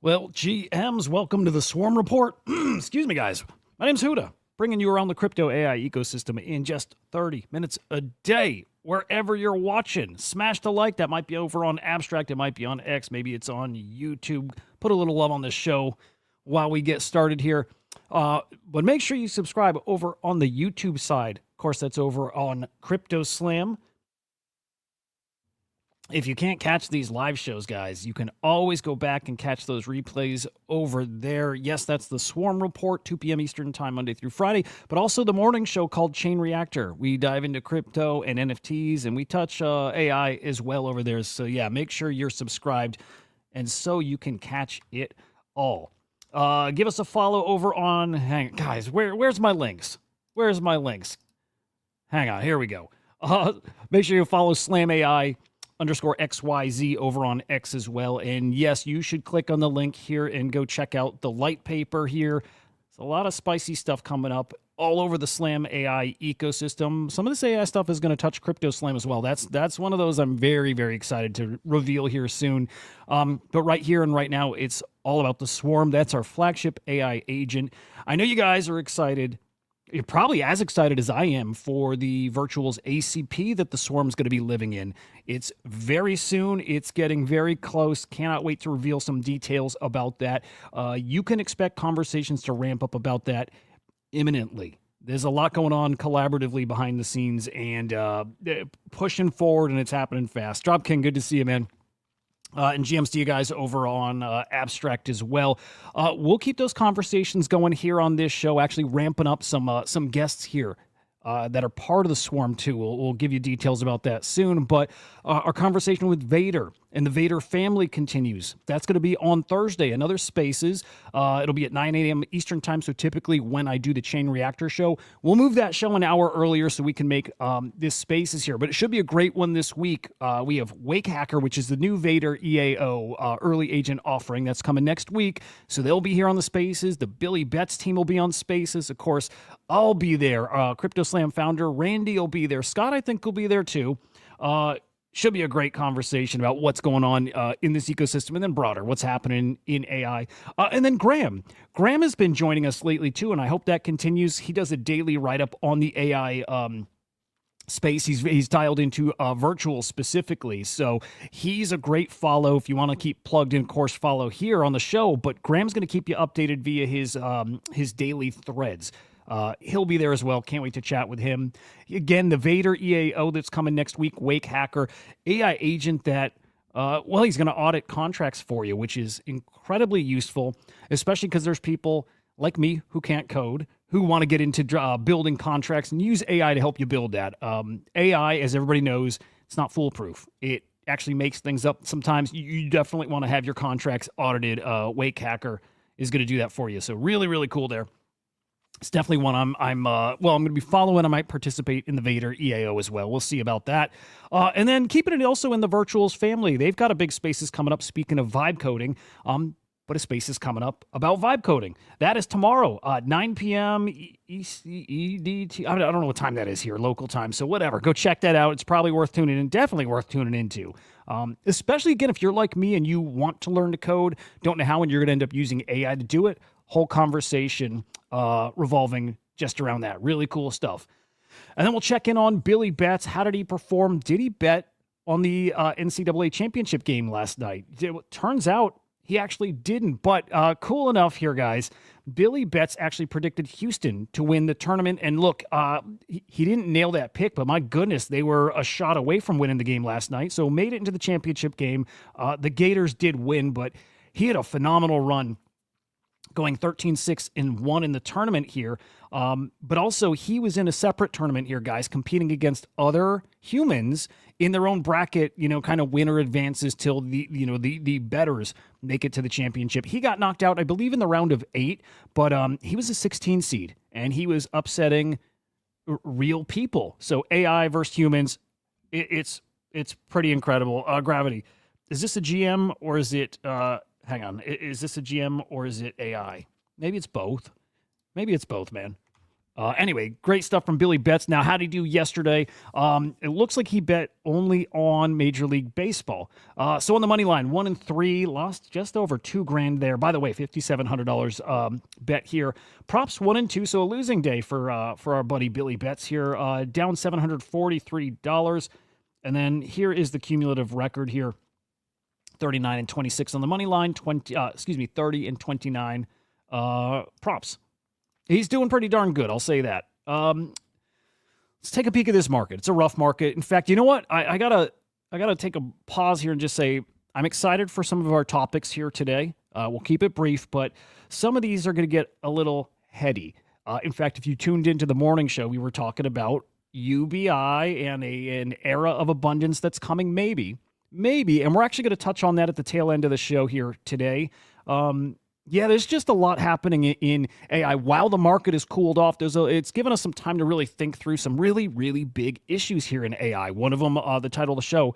Well, GMs, welcome to the Swarm Report. Excuse me, guys. My name's Hudah, bringing you around the crypto AI ecosystem in just 30 minutes a day, wherever you're watching. Smash the like. That might be over on Abstract. It might be on X. Maybe it's on YouTube. Put a little love on this show while we get started here. But make sure you subscribe over on the YouTube side. Of course, that's over on Crypto Slam. If you can't catch these live shows, guys, you can always go back and catch those replays over there. Yes, that's the Swarm Report, 2 p.m. Eastern Time, Monday through Friday, but also the morning show called Chain Reactor. We dive into crypto and NFTs, and we touch AI as well over there. So, yeah, make sure you're subscribed, and so you can catch it all. Give us a follow over on... Guys, where's my links? Where's my links? Hang on, here we go. Make sure you follow SlamAI _XYZ over on X as well. And yes, you should click on the link here and go check out the light paper here. There's a lot of spicy stuff coming up all over the Slam AI ecosystem. Some of this AI stuff is going to touch Crypto Slam as well. That's one of those I'm very, very excited to reveal here soon. But right here and right now, it's all about the Swarm. That's our flagship AI agent. I know you guys are excited. You're probably as excited as I am for the Virtuals ACP that the Swarm's going to be living in. It's very soon. It's getting very close. Cannot wait to reveal some details about that. You can expect conversations to ramp up about that imminently. There's a lot going on collaboratively behind the scenes and pushing forward, and it's happening fast. Dropkin, good to see you, man. And GMs to you guys over on Abstract as well. We'll keep those conversations going here on this show, actually ramping up some guests here that are part of the Swarm too. We'll give you details about that soon, but our conversation with Vader and the Vader family continues. That's going to be on Thursday, another Spaces. It'll be at 9 a.m. Eastern time, so typically when I do the Chain Reactor show, we'll move that show an hour earlier so we can make this Spaces here, but it should be a great one this week. We have Wake Hacker, which is the new Vader EAO early agent offering that's coming next week, so they'll be here on the Spaces. The Billy Betts team will be on Spaces. Of course, I'll be there. Crypto Slam founder Randy will be there. Scott, I think, will be there too. Should be a great conversation about what's going on in this ecosystem and then broader, what's happening in AI. And then Graham. Graham has been joining us lately too, and I hope that continues. He does a daily write-up on the AI space. He's dialed into virtual specifically, so he's a great follow if you want to keep plugged in. Course follow here on the show, but Graham's going to keep you updated via his daily threads. He'll be there as well. Can't wait to chat with him. Again, the Vader EAO that's coming next week, Wake Hacker, AI agent that, he's going to audit contracts for you, which is incredibly useful, especially because there's people like me who can't code, who want to get into building contracts and use AI to help you build that. AI, as everybody knows, it's not foolproof. It actually makes things up. Sometimes you definitely want to have your contracts audited. Wake Hacker is going to do that for you. So really, really cool there. It's definitely one I'm going to be following. I might participate in the Vader EAO as well. We'll see about that. And then keeping it also in the Virtuals family. They've got a big Spaces coming up, speaking of vibe coding. But a Spaces coming up about vibe coding. That is tomorrow, 9 p.m. EDT. I don't know what time that is here, local time. So whatever, go check that out. It's probably worth tuning in. Definitely worth tuning into. Especially, again, if you're like me and you want to learn to code, don't know how, and you're going to end up using AI to do it. Whole conversation revolving just around that. Really cool stuff. And then we'll check in on Billy Betts. How did he perform? Did he bet on the NCAA championship game last night? Turns out he actually didn't, but cool enough here, guys. Billy Betts actually predicted Houston to win the tournament. And look, he didn't nail that pick, but my goodness, they were a shot away from winning the game last night. So made it into the championship game. The Gators did win, but he had a phenomenal run, going 13-6-1 in the tournament here. But also he was in a separate tournament here, guys, competing against other humans in their own bracket, kind of winner advances till the betters make it to the championship. He got knocked out, I believe, in the round of 8, but he was a 16 seed and he was upsetting real people. So AI versus humans, it's pretty incredible. Gravity, is this a GM or is it, hang on. Is this a GM or is it AI? Maybe it's both. Maybe it's both, man. Anyway, great stuff from Billy Betts. Now, how did he do yesterday? It looks like he bet only on Major League Baseball. So on the money line, 1 and 3, lost just over $2,000 there. By the way, $5,700 bet here. Props 1 and 2, so a losing day for our buddy Billy Betts here. Down $743. And then here is the cumulative record here: 39 and 26 on the money line. 30 and 29 props. He's doing pretty darn good, I'll say that. Let's take a peek at this market. It's a rough market. In fact, you know what? I gotta take a pause here and just say I'm excited for some of our topics here today. We'll keep it brief, but some of these are going to get a little heady. In fact, if you tuned into the morning show, we were talking about UBI and an era of abundance that's coming, maybe, and we're actually going to touch on that at the tail end of the show here today. Yeah, there's just a lot happening in AI. While the market has cooled off, it's given us some time to really think through some really, really big issues here in AI. One of them, the title of the show,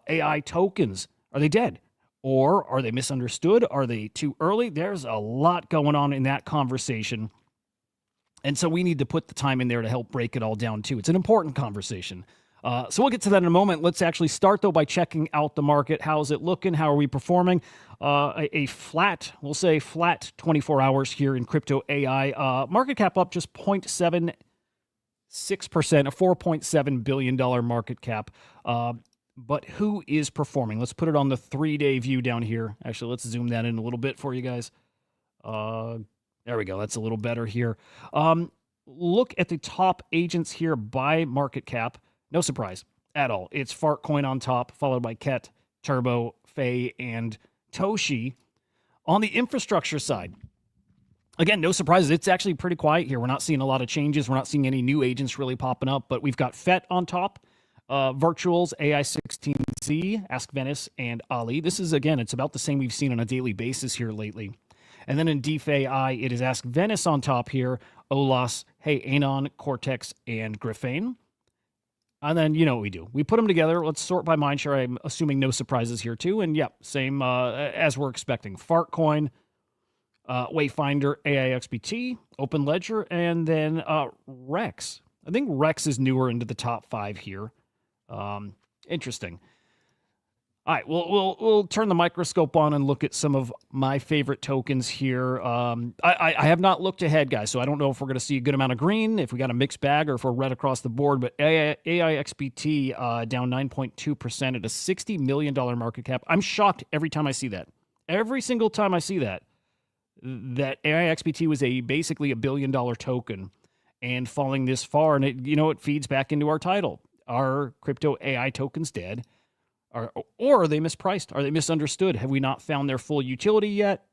AI tokens. Are they dead? Or are they misunderstood? Are they too early? There's a lot going on in that conversation. And so we need to put the time in there to help break it all down, too. It's an important conversation. So we'll get to that in a moment. Let's actually start, though, by checking out the market. How's it looking? How are we performing? We'll say flat 24 hours here in crypto AI. Market cap up just 0.76%, a $4.7 billion market cap. But who is performing? Let's put it on the 3-day view down here. Actually, let's zoom that in a little bit for you guys. There we go. That's a little better here. Look at the top agents here by market cap. No surprise at all. It's Fartcoin on top, followed by Ket, Turbo, Fei, and Toshi. On the infrastructure side, again, no surprises. It's actually pretty quiet here. We're not seeing a lot of changes. We're not seeing any new agents really popping up, but we've got FET on top, Virtuals, AI16Z, Ask Venice, and Ali. This is, again, it's about the same we've seen on a daily basis here lately. And then in DeFi, it is Ask Venice on top here, Olas, Hey Anon, Cortex, and Grafane. And then, you know what we do. We put them together. Let's sort by mindshare. I'm assuming no surprises here, too. And, yep, same as we're expecting. Fartcoin, Wayfinder, AIXBT, Open Ledger, and then Rex. I think Rex is newer into the top 5 here. Interesting. All right, we'll turn the microscope on and look at some of my favorite tokens here. I have not looked ahead, guys, so I don't know if we're going to see a good amount of green, if we got a mixed bag, or if we're red across the board. But AIXBT down 9.2% at a $60 million market cap. I'm shocked every time I see that. Every single time I see that AIXBT was basically $1 billion token and falling this far, and it feeds back into our title. Are crypto AI tokens dead? Or are they mispriced? Are they misunderstood? Have we not found their full utility yet?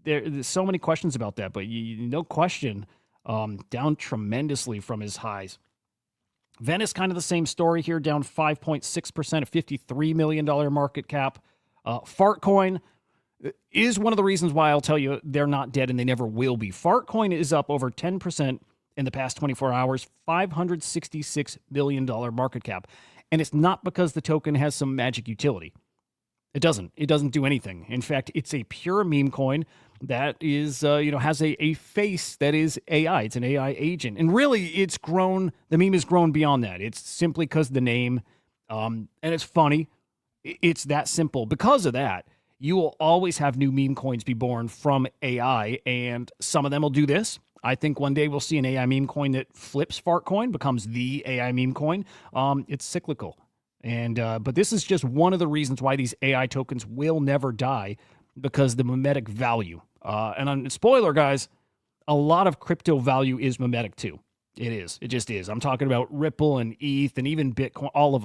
There's so many questions about that, but no question, down tremendously from his highs. Venice, kind of the same story here, down 5.6%, a $53 million market cap. Fartcoin is one of the reasons why I'll tell you they're not dead and they never will be. Fartcoin is up over 10% in the past 24 hours, $566 million market cap. And it's not because the token has some magic utility. It doesn't. It doesn't do anything. In fact, it's a pure meme coin that is, has a face that is AI. It's an AI agent. And really, the meme has grown beyond that. It's simply because the name, and it's funny. It's that simple. Because of that, you will always have new meme coins be born from AI, and some of them will do this. I think one day we'll see an AI meme coin that flips Fartcoin, becomes the AI meme coin. It's cyclical. But this is just one of the reasons why these AI tokens will never die, because the mimetic value. And spoiler, guys, a lot of crypto value is mimetic too. It is. It just is. I'm talking about Ripple and ETH and even Bitcoin, all of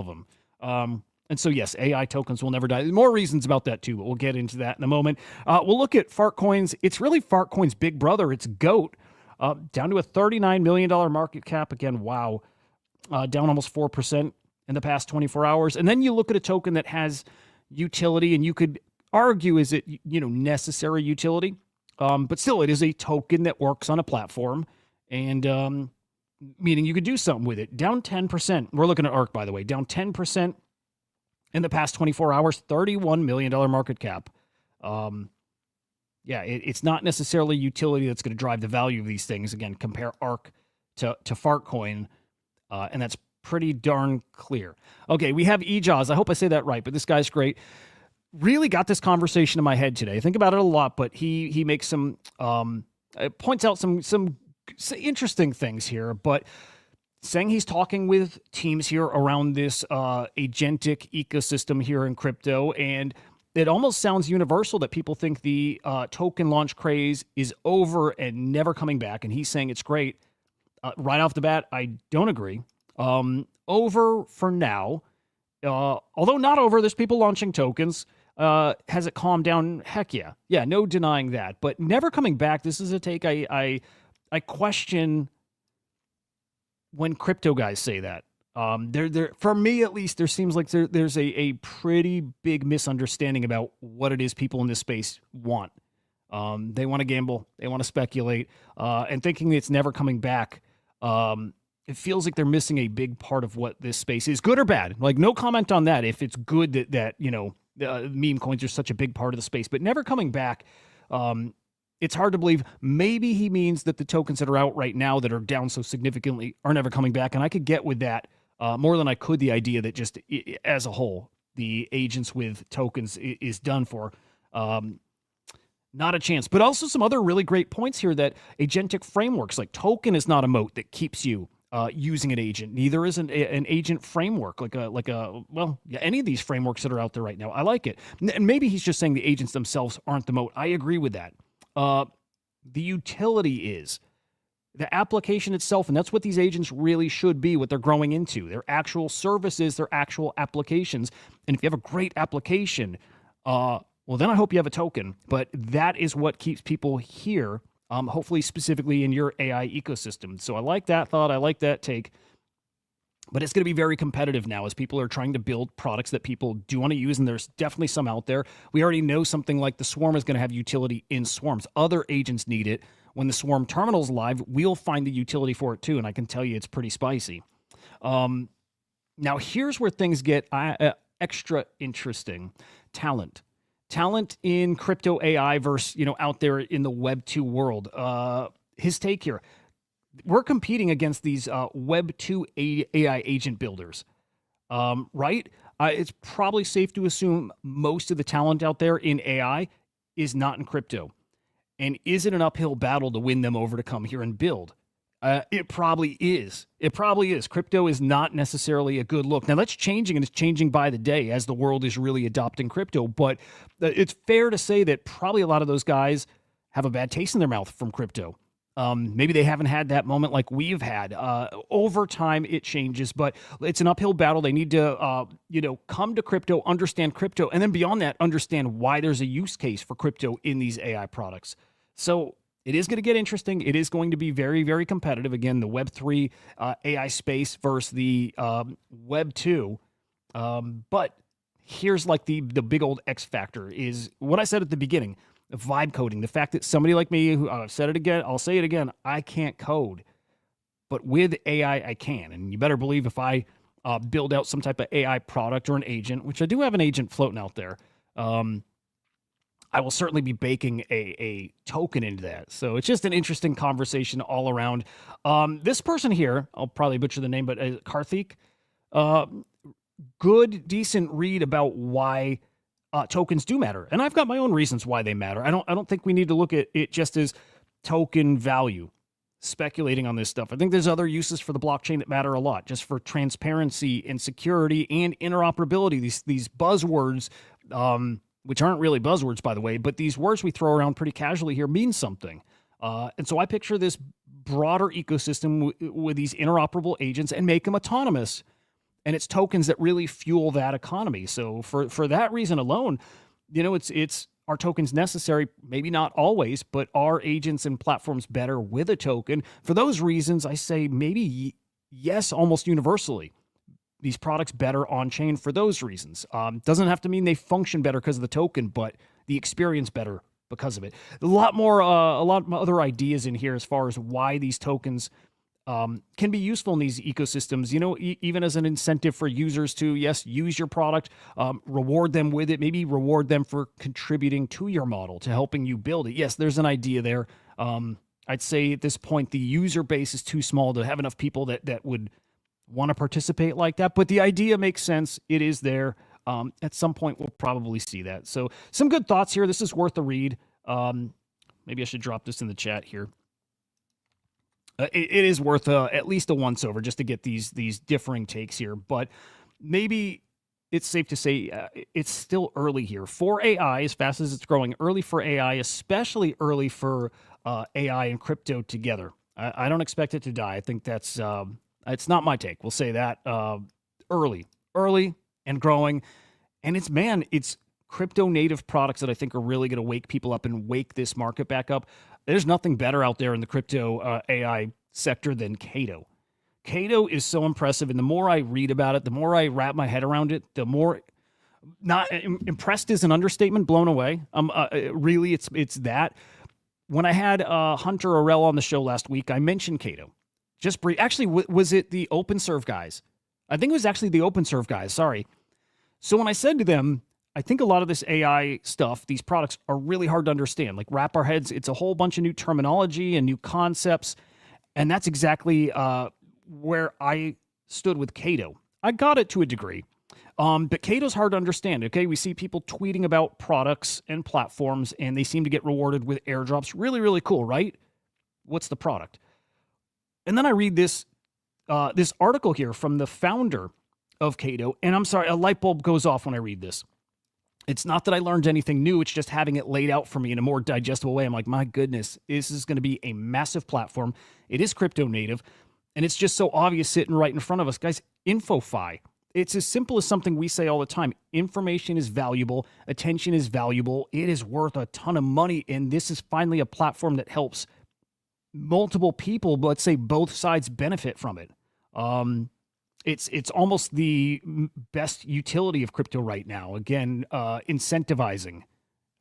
them. And so, yes, AI tokens will never die. There's more reasons about that, too, but we'll get into that in a moment. We'll look at Fartcoins. It's really Fartcoin's big brother. It's GOAT, down to a $39 million market cap. Again, wow, down almost 4% in the past 24 hours. And then you look at a token that has utility, and you could argue, is it necessary utility? But still, it is a token that works on a platform, and meaning you could do something with it. Down 10%. We're looking at ARK, by the way, down 10%. In the past 24 hours, $31 million market cap. Yeah, it's not necessarily utility that's going to drive the value of these things. Again, compare ARC to Fartcoin, and that's pretty darn clear. Okay, we have Ejaws. I hope I say that right, but this guy's great. Really got this conversation in my head today. I think about it a lot, but he makes some points out some interesting things here, but saying he's talking with teams here around this agentic ecosystem here in crypto, and it almost sounds universal that people think the token launch craze is over and never coming back, and he's saying it's great. Right off the bat, I don't agree. Over for now, although not over. There's people launching tokens. Has it calmed down? Heck yeah. Yeah, no denying that. But never coming back, this is a take I question when crypto guys say that. There for me at least, there seems like there's a pretty big misunderstanding about what it is people in this space want. They want to gamble, they want to speculate, and thinking it's never coming back. It feels like they're missing a big part of what this space is, good or bad. Like, no comment on that. If it's good that meme coins are such a big part of the space, but never coming back. It's hard to believe. Maybe he means that the tokens that are out right now that are down so significantly are never coming back. And I could get with that more than I could the idea that just as a whole, the agents with tokens is done for. Not a chance. But also some other really great points here that agentic frameworks, like token is not a moat that keeps you using an agent. Neither is an agent framework, any of these frameworks that are out there right now. I like it. And maybe he's just saying the agents themselves aren't the moat. I agree with that. The utility is the application itself, and that's what these agents really should be, what they're growing into. They're actual services, they're actual applications. And if you have a great application, well, then I hope you have a token. But that is what keeps people here, hopefully specifically in your AI ecosystem. So I like that thought. I like that take. But it's going to be very competitive now as people are trying to build products that people do want to use, and there's definitely some out there. We already know something like the Swarm is going to have utility in Swarms. Other agents need it. When the Swarm terminal is live, we'll find the utility for it too, and I can tell you it's pretty spicy. Now, here's where things get extra interesting. Talent in crypto AI versus, out there in the Web 2 world. His take here. We're competing against these Web 2 AI agent builders, right? It's probably safe to assume most of the talent out there in AI is not in crypto. And is it an uphill battle to win them over to come here and build? It probably is. It probably is. Crypto is not necessarily a good look. Now, that's changing, and it's changing by the day as the world is really adopting crypto. But it's fair to say that probably a lot of those guys have a bad taste in their mouth from crypto. Maybe they haven't had that moment like we've had. Over time, it changes, but it's an uphill battle. They need to, come to crypto, understand crypto, and then beyond that, understand why there's a use case for crypto in these AI products. So it is going to get interesting. It is going to be very, very competitive. Again, the Web3 AI space versus the Web 2. But here's like the big old X factor is what I said at the beginning. Vibe coding, the fact that somebody like me, who I've said it again, I'll say it again, I can't code, but with AI I can. And you better believe if I build out some type of AI product or an agent, which I do have an agent floating out there, I will certainly be baking a token into that. So it's just an interesting conversation all around. This person here, I'll probably butcher the name, but Karthik, good, decent read about why tokens do matter. And I've got my own reasons why they matter. I don't think we need to look at it just as token value, speculating on this stuff. I think there's other uses for the blockchain that matter a lot, just for transparency and security and interoperability. These buzzwords, which aren't really buzzwords, by the way, but these words we throw around pretty casually here mean something. And so I picture this broader ecosystem with these interoperable agents and make them autonomous. And it's tokens that really fuel that economy. So for that reason alone, it's are tokens necessary? Maybe not always, but are agents and platforms better with a token? For those reasons, I say maybe yes, almost universally. These products better on chain for those reasons. Doesn't have to mean they function better because of the token, but the experience better because of it. A lot more other ideas in here as far as why these tokens can be useful in these ecosystems, even as an incentive for users to, yes, use your product, reward them with it, maybe reward them for contributing to your model, to helping you build it. Yes, there's an idea there. I'd say at this point, the user base is too small to have enough people that would want to participate like that. But the idea makes sense. It is there. At some point, we'll probably see that. So some good thoughts here. This is worth a read. Maybe I should drop this in the chat here. It is worth at least a once over just to get these differing takes here. But maybe it's safe to say it's still early here for AI, as fast as it's growing. Early for AI, especially early for AI and crypto together. I don't expect it to die. I think that's it's not my take. We'll say that early and growing. And it's crypto native products that I think are really going to wake people up and wake this market back up. There's nothing better out there in the crypto AI sector than Cato. Cato is so impressive, and the more I read about it, the more I wrap my head around it, the more not impressed is an understatement, blown away. Really, it's that. When I had Hunter Orell on the show last week, I mentioned Cato. Just brief. Actually, was it the OpenServe guys? I think it was actually the OpenServe guys. Sorry. So when I said to them, I think a lot of this AI stuff, these products are really hard to understand. Like wrap our heads. It's a whole bunch of new terminology and new concepts. And that's exactly where I stood with Cato. I got it to a degree. But Cato's hard to understand. Okay. We see people tweeting about products and platforms, and they seem to get rewarded with airdrops. Really, really cool, right? What's the product? And then I read this article here from the founder of Cato. And I'm sorry, a light bulb goes off when I read this. It's not that I learned anything new. It's just having it laid out for me in a more digestible way. I'm like, my goodness, this is going to be a massive platform. It is crypto native, and it's just so obvious sitting right in front of us. Guys, InfoFi. It's as simple as something we say all the time. Information is valuable. Attention is valuable. It is worth a ton of money, and this is finally a platform that helps multiple people, let's say both sides, benefit from it. It's almost the best utility of crypto right now. Again, incentivizing.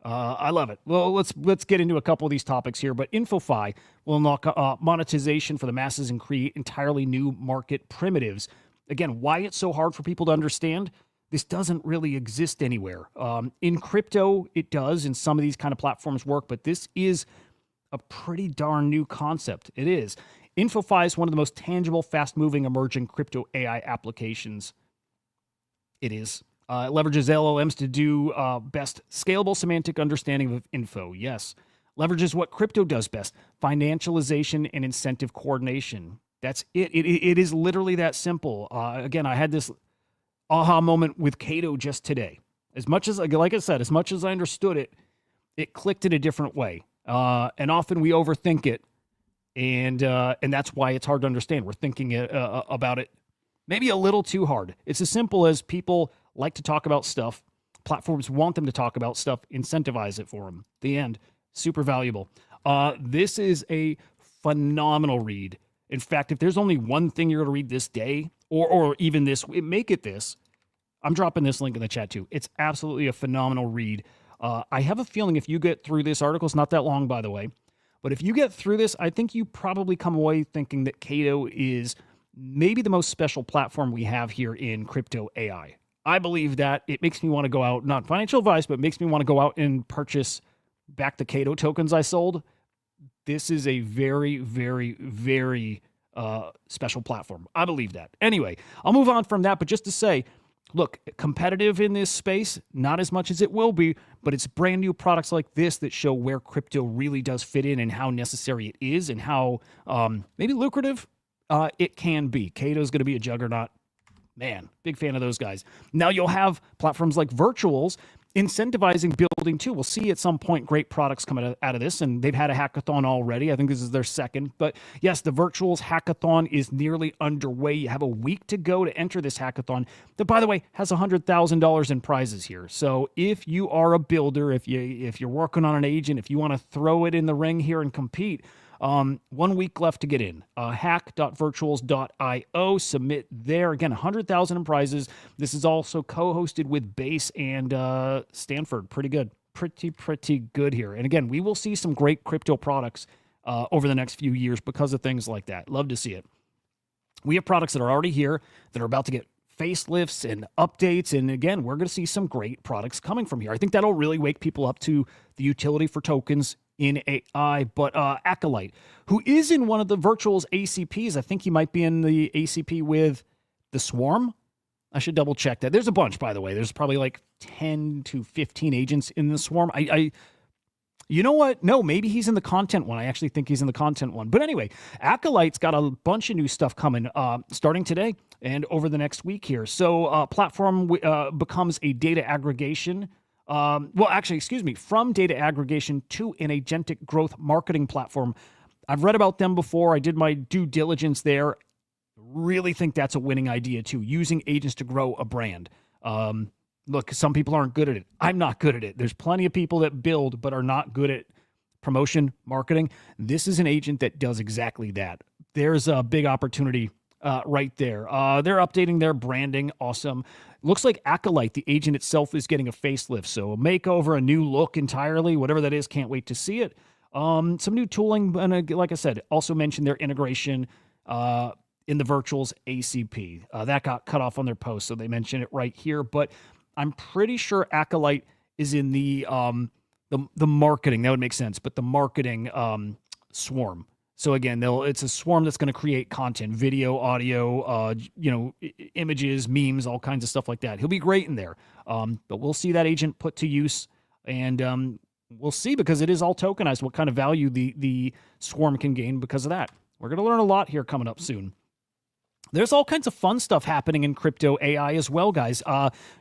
I love it. Well, let's get into a couple of these topics here. But InfoFi will unlock monetization for the masses and create entirely new market primitives. Again, why it's so hard for people to understand? This doesn't really exist anywhere. In crypto, it does, and some of these kind of platforms work, but this is a pretty darn new concept. It is. InfoFi is one of the most tangible, fast-moving, emerging crypto AI applications. It is. It leverages LLMs to do best scalable semantic understanding of info. Yes. Leverages what crypto does best, financialization and incentive coordination. That's it. It is literally that simple. Again, I had this aha moment with Cato just today. As much as, like I said, as much as I understood it, it clicked in a different way. And often we overthink it. And that's why it's hard to understand. We're thinking about it maybe a little too hard. It's as simple as people like to talk about stuff. Platforms want them to talk about stuff. Incentivize it for them. The end. Super valuable. This is a phenomenal read. In fact, if there's only one thing you're going to read this day, or even this, make it this. I'm dropping this link in the chat too. It's absolutely a phenomenal read. I have a feeling if you get through this article, it's not that long, by the way. But if you get through this, I think you probably come away thinking that Cato is maybe the most special platform we have here in crypto AI. I believe that. It makes me want to go out, not financial advice, but makes me want to go out and purchase back the Cato tokens I sold. This is a very, very, very special platform. I believe that. Anyway, I'll move on from that, but just to say, look, competitive in this space, not as much as it will be, but it's brand new products like this that show where crypto really does fit in and how necessary it is and how maybe lucrative it can be. Cato's going to be a juggernaut. Man, big fan of those guys. Now you'll have platforms like Virtuals incentivizing building too. We'll see at some point great products coming out of this, and they've had a hackathon already. I think this is their second. But yes, the Virtuals hackathon is nearly underway. You have a week to go to enter this hackathon that, by the way, has $100,000 in prizes here. So if you are a builder, if you're working on an agent, if you want to throw it in the ring here and compete, 1 week left to get in. Hack.virtuals.io. Submit there. Again, 100,000 in prizes. This is also co-hosted with Base and Stanford. Pretty good. Pretty good here. And again, we will see some great crypto products over the next few years because of things like that. Love to see it. We have products that are already here that are about to get facelifts and updates. And again, we're going to see some great products coming from here. I think that'll really wake people up to the utility for tokens in AI. But Acolyte, who is in one of the virtuals ACPs, I think he might be in the ACP with the Swarm. I should double check that. There's a bunch, by the way. There's probably like 10 to 15 agents in the Swarm. You know what? No, maybe he's in the content one. I actually think he's in the content one. But anyway, Acolyte's got a bunch of new stuff coming starting today and over the next week here. So platform becomes a data aggregation. From data aggregation to an agentic growth marketing platform. I've read about them before. I did my due diligence there. Really think that's a winning idea too, using agents to grow a brand. Look, some people aren't good at it. I'm not good at it. There's plenty of people that build but are not good at promotion, marketing. This is an agent that does exactly that. There's a big opportunity right there. They're updating their branding. Awesome. Looks like Acolyte, the agent itself, is getting a facelift. So a makeover, a new look entirely, whatever that is. Can't wait to see it. Some new tooling. And like I said, also mentioned their integration in the virtuals ACP. That got cut off on their post, so they mention it right here. But I'm pretty sure Acolyte is in the marketing. That would make sense. But the marketing Swarm. So again, it's a Swarm that's going to create content, video, audio, images, memes, all kinds of stuff like that. He'll be great in there. But we'll see that agent put to use, and we'll see, because it is all tokenized, what kind of value the Swarm can gain because of that. We're going to learn a lot here coming up soon. There's all kinds of fun stuff happening in crypto AI as well, guys.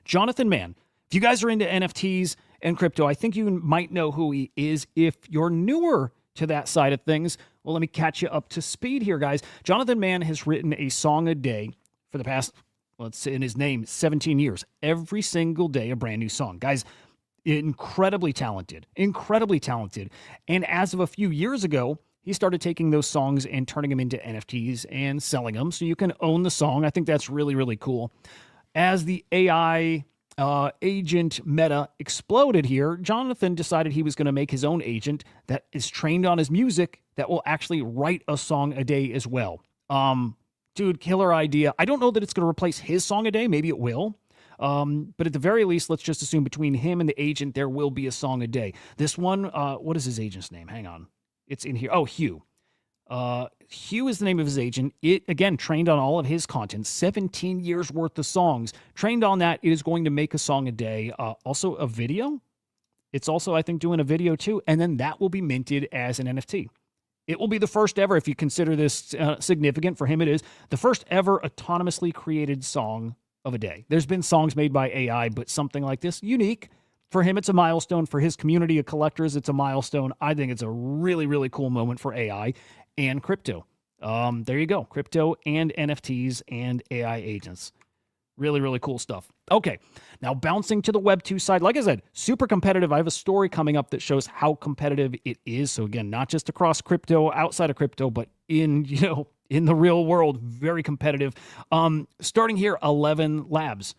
Jonathan Mann, if you guys are into NFTs and crypto, I think you might know who he is. If you're newer to that side of things, well, let me catch you up to speed here, guys. Jonathan Mann has written a song a day for the past, let's say in his name, 17 years. Every single day, a brand new song. Guys, incredibly talented. And as of a few years ago, he started taking those songs and turning them into NFTs and selling them so you can own the song. I think that's really, really cool. As the AI agent meta exploded here, Jonathan decided he was going to make his own agent that is trained on his music that will actually write a song a day as well. Dude, killer idea. I don't know that it's going to replace his song a day. Maybe it will. But at the very least, let's just assume between him and the agent, there will be a song a day. This one, what is his agent's name? Hang on. It's in here. Oh, Hugh. Hugh is the name of his agent. It, again, trained on all of his content, 17 years worth of songs. Trained on that, it is going to make a song a day. Also a video. It's also, I think, doing a video too. And then that will be minted as an NFT. It will be the first ever, if you consider this significant. For him, it is the first ever autonomously created song of a day. There's been songs made by AI, but something like this, unique. For him, it's a milestone. For his community of collectors, it's a milestone. I think it's a really, really cool moment for AI and crypto. There you go. Crypto and NFTs and AI agents. Really, really cool stuff. Okay, now bouncing to the Web 2 side. Like I said, super competitive. I have a story coming up that shows how competitive it is. So again, not just across crypto, outside of crypto, but in the real world, very competitive. Starting here, 11 Labs.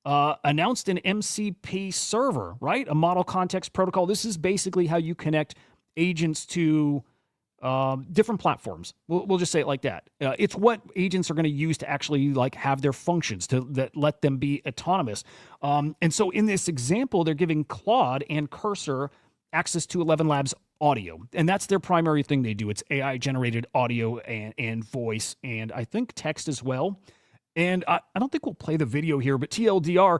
Announced an MCP server, right? A model context protocol. This is basically how you connect agents to different platforms. We'll just say it like that. It's what agents are going to use to actually have their functions that let them be autonomous. And so in this example, they're giving Claude and Cursor access to 11 Labs audio. And that's their primary thing they do. It's AI generated audio and voice, and I think text as well. And I don't think we'll play the video here, but TLDR,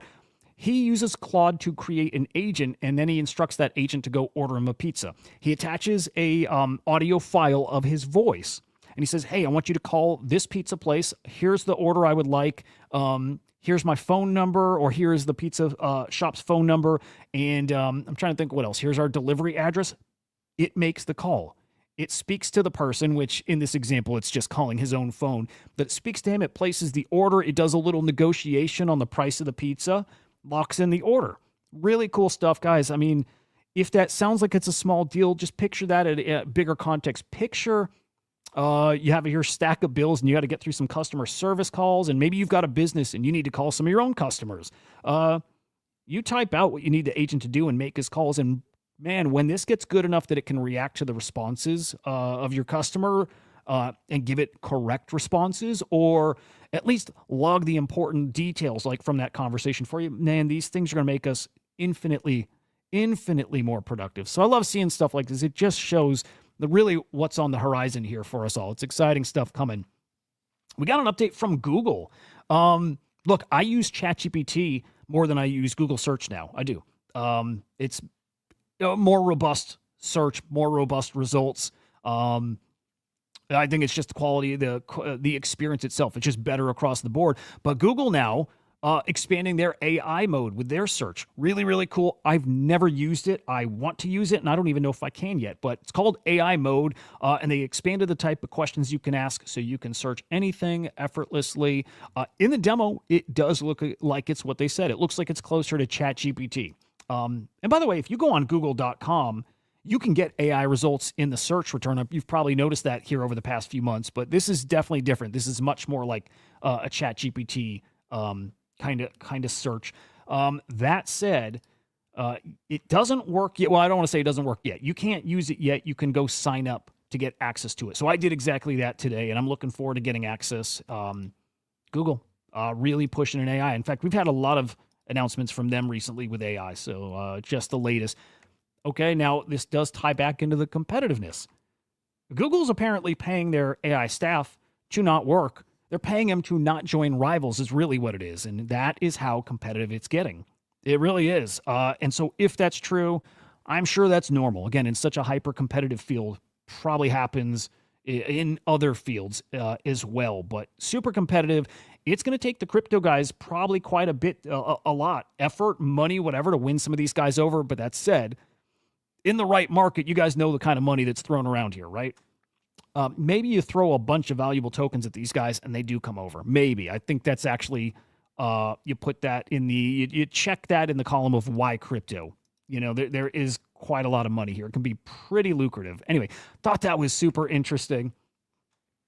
he uses Claude to create an agent, and then he instructs that agent to go order him a pizza. He attaches a audio file of his voice, and he says, hey, I want you to call this pizza place. Here's the order I would like. Here's my phone number, or here's the pizza shop's phone number. And I'm trying to think what else. Here's our delivery address. It makes the call. It speaks to the person, which in this example, it's just calling his own phone. But it speaks to him. It places the order. It does a little negotiation on the price of the pizza, locks in the order. Really cool stuff, guys. I mean, if that sounds like it's a small deal, just picture that at a bigger context. Picture you have your stack of bills and you got to get through some customer service calls, and maybe you've got a business and you need to call some of your own customers. You type out what you need the agent to do and make his calls, and man, when this gets good enough that it can react to the responses of your customer, and give it correct responses, or at least log the important details like from that conversation for you, man, these things are going to make us infinitely more productive. So I love seeing stuff like this. It just shows really what's on the horizon here for us all. It's exciting stuff coming. We got an update from Google. Look, I use ChatGPT more than I use Google search now. I do. It's more robust search, more robust results. I think it's just the quality, the experience itself. It's just better across the board. But Google now expanding their AI mode with their search. Really, really cool. I've never used it. I want to use it, and I don't even know if I can yet. But it's called AI mode, and they expanded the type of questions you can ask so you can search anything effortlessly. In the demo, it does look like it's what they said. It looks like it's closer to ChatGPT. And by the way, if you go on Google.com, you can get AI results in the search return. You've probably noticed that here over the past few months, but this is definitely different. This is much more like a ChatGPT kind of search. That said, it doesn't work yet. Well, I don't want to say it doesn't work yet. You can't use it yet. You can go sign up to get access to it. So I did exactly that today, and I'm looking forward to getting access. Google really pushing an AI. In fact, we've had a lot of announcements from them recently with AI. So just the latest. Okay, now this does tie back into the competitiveness. Google's apparently paying their AI staff to not work. They're paying them to not join rivals is really what it is. And that is how competitive it's getting. It really is. And so if that's true, I'm sure that's normal. Again, in such a hyper-competitive field, probably happens in other fields as well. But super competitive. It's going to take the crypto guys probably quite a bit, a lot, effort, money, whatever, to win some of these guys over. But that said, in the right market, you guys know the kind of money that's thrown around here, right? Maybe you throw a bunch of valuable tokens at these guys and they do come over. Maybe. I think that's actually, you put that in you check that in the column of why crypto. You know, there is quite a lot of money here. It can be pretty lucrative. Anyway, thought that was super interesting.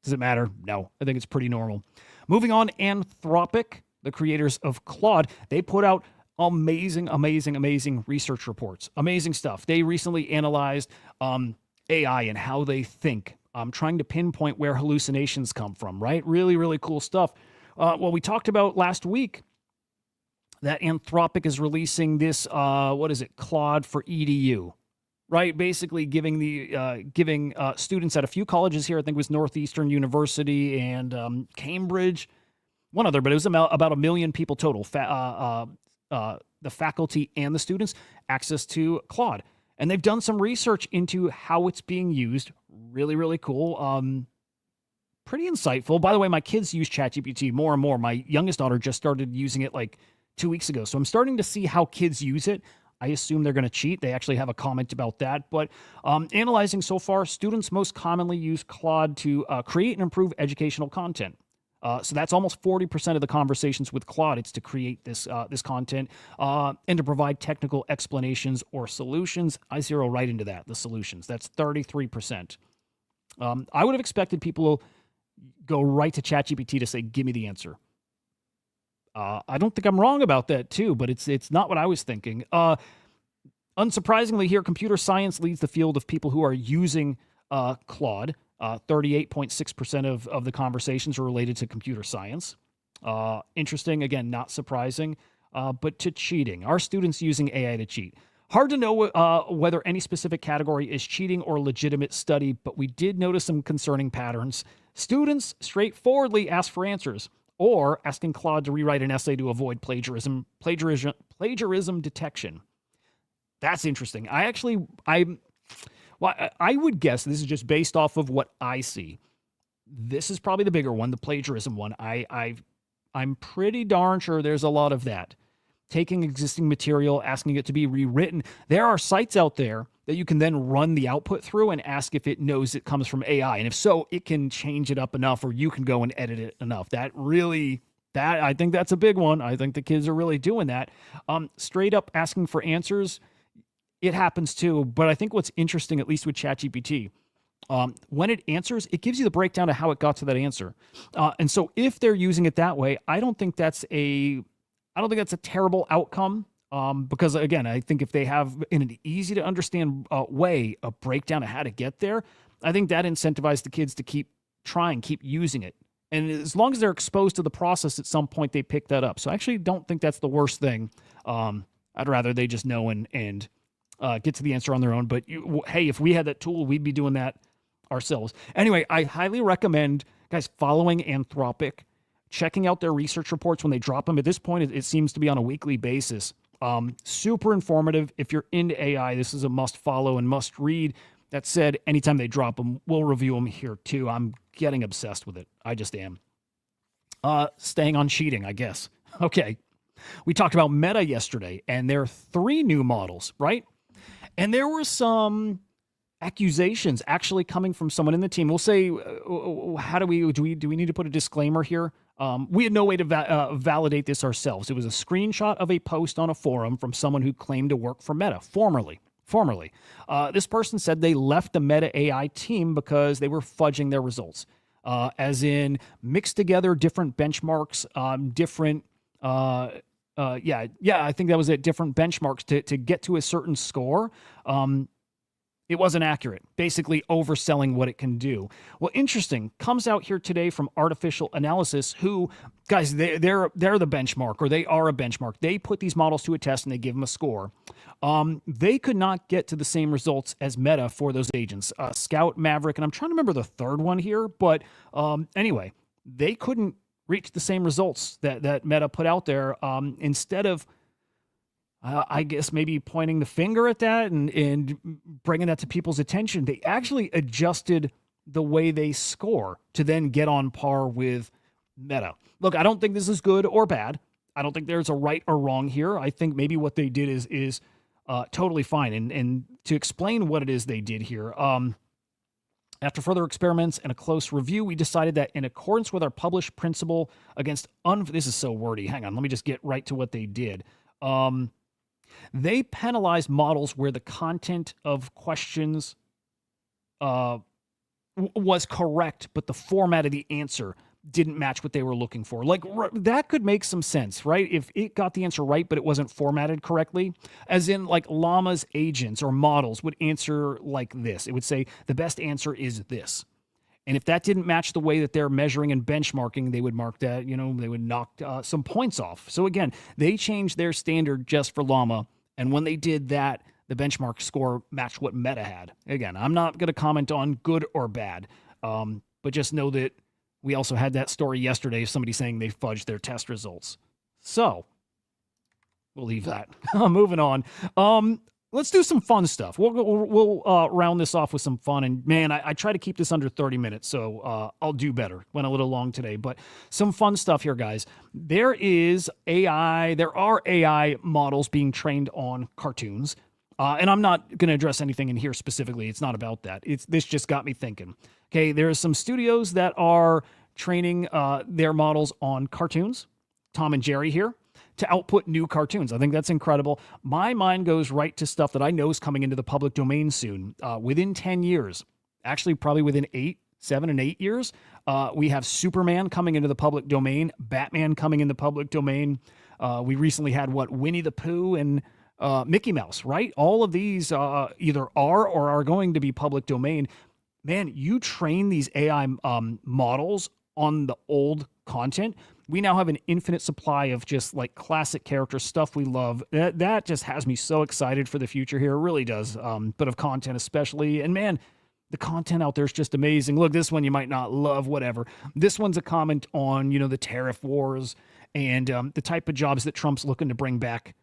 Does it matter? No, I think it's pretty normal. Moving on, Anthropic, the creators of Claude, they put out amazing research reports. Amazing stuff. They recently analyzed AI and how they think, trying to pinpoint where hallucinations come from, right? Really, really cool stuff. Well, we talked about last week that Anthropic is releasing this, Claude for EDU, right? Basically giving students at a few colleges here, I think it was Northeastern University and Cambridge, one other, but it was about 1 million people total, the faculty and the students, access to Claude. And they've done some research into how it's being used. Really, really cool. Pretty insightful. By the way, my kids use ChatGPT more and more. My youngest daughter just started using it like 2 weeks ago. So I'm starting to see how kids use it. I assume they're going to cheat. They actually have a comment about that. But analyzing so far, students most commonly use Claude to create and improve educational content. So that's almost 40% of the conversations with Claude. It's to create this content and to provide technical explanations or solutions. I zero right into that, the solutions. That's 33%. I would have expected people to go right to ChatGPT to say, give me the answer. I don't think I'm wrong about that too, but it's not what I was thinking. Unsurprisingly here, computer science leads the field of people who are using Claude. 38.6% of the conversations are related to computer science. Interesting, again, not surprising, but to cheating. Are students using AI to cheat? Hard to know whether any specific category is cheating or legitimate study, but we did notice some concerning patterns. Students straightforwardly ask for answers, or asking Claude to rewrite an essay to avoid plagiarism detection. That's interesting. I would guess this is just based off of what I see. This is probably the bigger one, the plagiarism one. I'm pretty darn sure there's a lot of that. Taking existing material, asking it to be rewritten. There are sites out there that you can then run the output through and ask if it knows it comes from AI. And if so, it can change it up enough, or you can go and edit it enough. I think that's a big one. I think the kids are really doing that. Straight up asking for answers, it happens too. But I think what's interesting, at least with ChatGPT, when it answers, it gives you the breakdown of how it got to that answer. And so if they're using it that way, I don't think that's a terrible outcome. Because again, I think if they have in an easy to understand way a breakdown of how to get there, I think that incentivizes the kids to keep trying, keep using it. And as long as they're exposed to the process at some point, they pick that up. So I actually don't think that's the worst thing. I'd rather they just know and get to the answer on their own. But hey, if we had that tool, we'd be doing that ourselves. Anyway, I highly recommend, guys, following Anthropic, checking out their research reports when they drop them. At this point, it seems to be on a weekly basis. Super informative. If you're into AI, this is a must follow and must read. That said, anytime they drop them, we'll review them here too. I'm getting obsessed with it. I just am. Staying on cheating, I guess. Okay. We talked about Meta yesterday, and there are 3 new models, right? And there were some accusations actually coming from someone in the team. We'll say, how do we need to put a disclaimer here? We had no way to validate this ourselves. It was a screenshot of a post on a forum from someone who claimed to work for Meta formerly. This person said they left the Meta AI team because they were fudging their results, as in mixed together different benchmarks, I think that was it, different benchmarks to get to a certain score. It wasn't accurate, basically overselling what it can do. Well, interesting, comes out here today from Artificial Analysis, who, guys, they're the benchmark, or they are a benchmark. They put these models to a test and they give them a score. They could not get to the same results as Meta for those agents, Scout, Maverick, and I'm trying to remember the third one here, but anyway, they couldn't reach the same results that Meta put out there. Instead of I guess maybe pointing the finger at that and bringing that to people's attention, they actually adjusted the way they score to then get on par with Meta. Look, I don't think this is good or bad. I don't think there's a right or wrong here. I think maybe what they did is totally fine. And to explain what it is they did here, after further experiments and a close review, we decided that in accordance with our published principle against this is so wordy. Hang on, let me just get right to what they did. They penalized models where the content of questions was correct, but the format of the answer didn't match what they were looking for. Like, that could make some sense, right? If it got the answer right, but it wasn't formatted correctly, as in like Llama's agents or models would answer like this. It would say, the best answer is this. And if that didn't match the way that they're measuring and benchmarking, they would mark that, they would knock some points off. So again, they changed their standard just for Llama. And when they did that, the benchmark score matched what Meta had. Again, I'm not going to comment on good or bad, but just know that we also had that story yesterday of somebody saying they fudged their test results. So we'll leave that. Moving on. Let's do some fun stuff. We'll round this off with some fun. And man, I try to keep this under 30 minutes, so I'll do better. Went a little long today, but some fun stuff here, guys. There are AI models being trained on cartoons. And I'm not going to address anything in here specifically. It's not about that. This just got me thinking. Okay, there are some studios that are training their models on cartoons. Tom and Jerry here, to output new cartoons. I think that's incredible. My mind goes right to stuff that I know is coming into the public domain soon. Within 10 years, actually probably within 7 and 8 years, we have Superman coming into the public domain, Batman coming in the public domain. We recently had Winnie the Pooh and Mickey Mouse, right? All of these either are or are going to be public domain. Man, you train these AI models on the old content. We now have an infinite supply of just like classic character stuff we love. That just has me so excited for the future here. It really does. But of content especially. And man, the content out there is just amazing. Look, this one you might not love, whatever. This one's a comment on, the tariff wars and the type of jobs that Trump's looking to bring back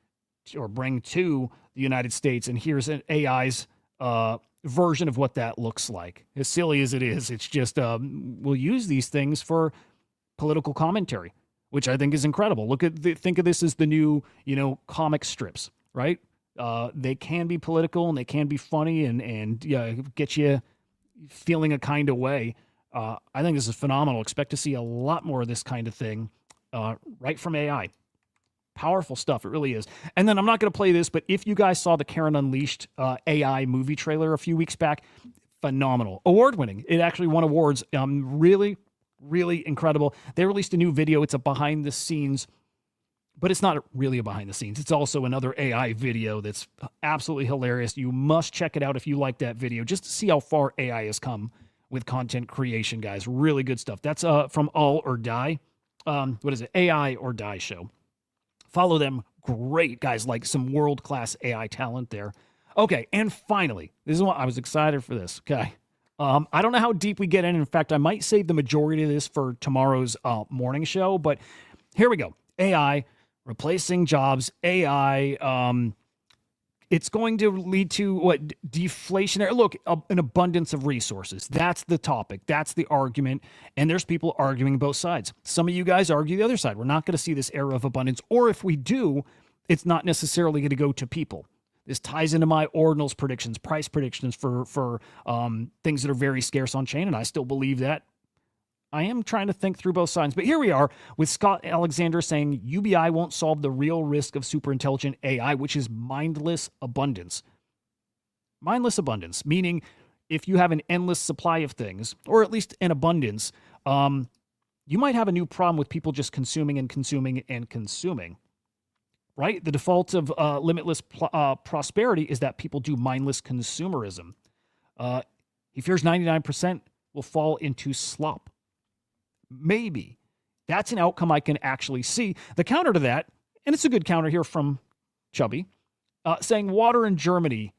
or bring to the United States. And here's an AI's version of what that looks like. As silly as it is, it's just we'll use these things for political commentary, which I think is incredible. Think of this as the new, comic strips, right? They can be political and they can be funny and get you feeling a kind of way. I think this is phenomenal. Expect to see a lot more of this kind of thing right from AI. Powerful stuff. It really is. And then I'm not going to play this, but if you guys saw the Karen Unleashed AI movie trailer a few weeks back, phenomenal. Award-winning. It actually won awards. Really, really incredible. They released a new video. It's a behind the scenes, but it's not really a behind the scenes. It's also another AI video that's absolutely hilarious. You must check it out if you like that video, just to see how far AI has come with content creation, guys. Really good stuff. That's from All or Die. What is it? AI or Die show. Follow them. Great guys, like some world-class AI talent there. Okay, and finally, this is what I was excited for this. Okay. I don't know how deep we get in. In fact, I might save the majority of this for tomorrow's morning show, but here we go. AI replacing jobs. AI, it's going to lead to what? Deflationary. Look, an abundance of resources. That's the topic. That's the argument. And there's people arguing both sides. Some of you guys argue the other side. We're not going to see this era of abundance. Or if we do, it's not necessarily going to go to people. This ties into my ordinals predictions, price predictions for things that are very scarce on chain. And I still believe that. I am trying to think through both sides. But here we are with Scott Alexander saying UBI won't solve the real risk of superintelligent AI, which is mindless abundance. Mindless abundance, meaning if you have an endless supply of things, or at least an abundance, you might have a new problem with people just consuming and consuming and consuming. Right? The default of limitless prosperity is that people do mindless consumerism. He fears 99% will fall into slop. Maybe. That's an outcome I can actually see. The counter to that, and it's a good counter here from Chubby, saying water in Germany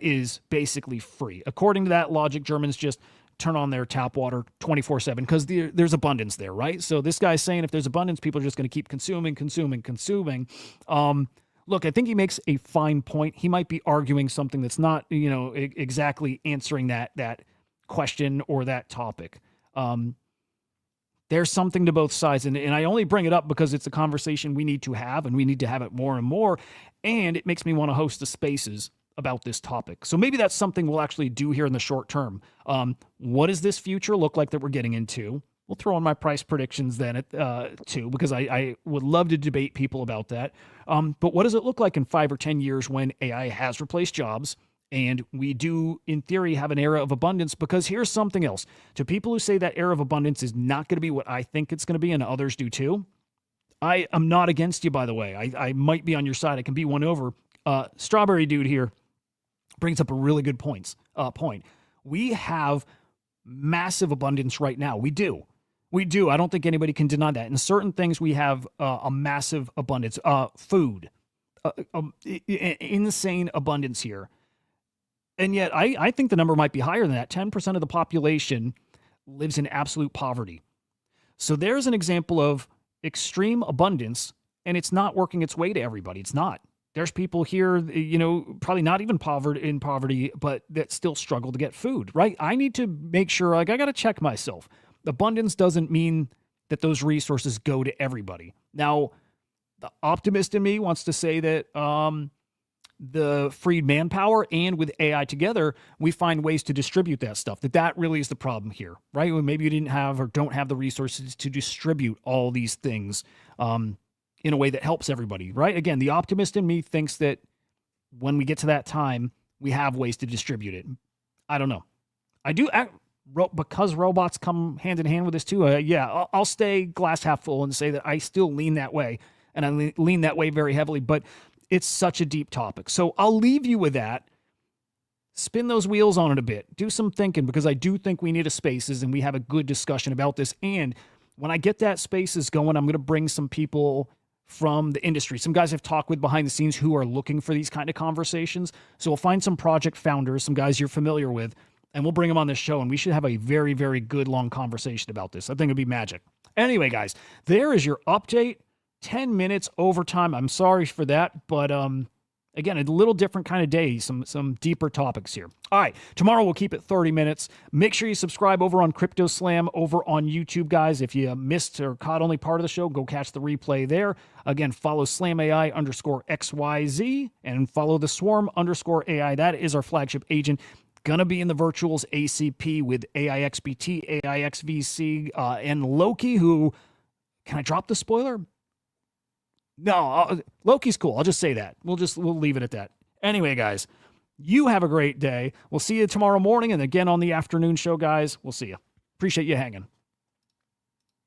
is basically free. According to that logic, Germans just turn on their tap water 24/7 because there's abundance there, right? So this guy's saying if there's abundance, people are just going to keep consuming. Look, I think he makes a fine point. He might be arguing something that's not, exactly answering that question or that topic. There's something to both sides, and I only bring it up because it's a conversation we need to have, and we need to have it more and more, and it makes me want to host the spaces about this topic. So maybe that's something we'll actually do here in the short term. What does this future look like that we're getting into? We'll throw in my price predictions then too, because I would love to debate people about that. But what does it look like in 5 or 10 years when AI has replaced jobs and we do, in theory, have an era of abundance? Because here's something else. To people who say that era of abundance is not going to be what I think it's going to be, and others do too, I am not against you, by the way. I might be on your side. I can be won over. Strawberry Dude here brings up a really good point. We have massive abundance right now. We do. I don't think anybody can deny that. In certain things, we have a massive abundance. Food. Insane abundance here. And yet, I think the number might be higher than that. 10% of the population lives in absolute poverty. So there's an example of extreme abundance, and it's not working its way to everybody. It's not. There's people here, probably not even in poverty, but that still struggle to get food, right? I need to make sure, I got to check myself. Abundance doesn't mean that those resources go to everybody. Now, the optimist in me wants to say that the freed manpower and with AI together, we find ways to distribute that stuff. That really is the problem here, right? Well, maybe you didn't have or don't have the resources to distribute all these things in a way that helps everybody, right? Again, the optimist in me thinks that when we get to that time, we have ways to distribute it. I don't know. I do, because robots come hand in hand with this too. I'll stay glass half full and say that I still lean that way, and I lean that way very heavily, but it's such a deep topic. So I'll leave you with that. Spin those wheels on it a bit. Do some thinking, because I do think we need a spaces and we have a good discussion about this. And when I get that spaces going, I'm going to bring some people from the industry. Some guys I've talked with behind the scenes who are looking for these kind of conversations. So we'll find some project founders, some guys you're familiar with, and we'll bring them on this show. And we should have a very, very good long conversation about this. I think it'd be magic. Anyway, guys, there is your update. 10 minutes overtime. I'm sorry for that, but again, a little different kind of day, some deeper topics here. All right, tomorrow we'll keep it 30 minutes. Make sure you subscribe over on Crypto Slam over on YouTube, guys. If you missed or caught only part of the show, go catch the replay there. Again, follow SlamAI_XYZ and follow the Swarm_AI. That is our flagship agent. Gonna be in the virtuals ACP with AIXBT, AIXVC, and Loki, who, can I drop the spoiler? No, Loki's cool. I'll just say that. We'll leave it at that. Anyway, guys, you have a great day. We'll see you tomorrow morning and again on the afternoon show, guys. We'll see you. Appreciate you hanging.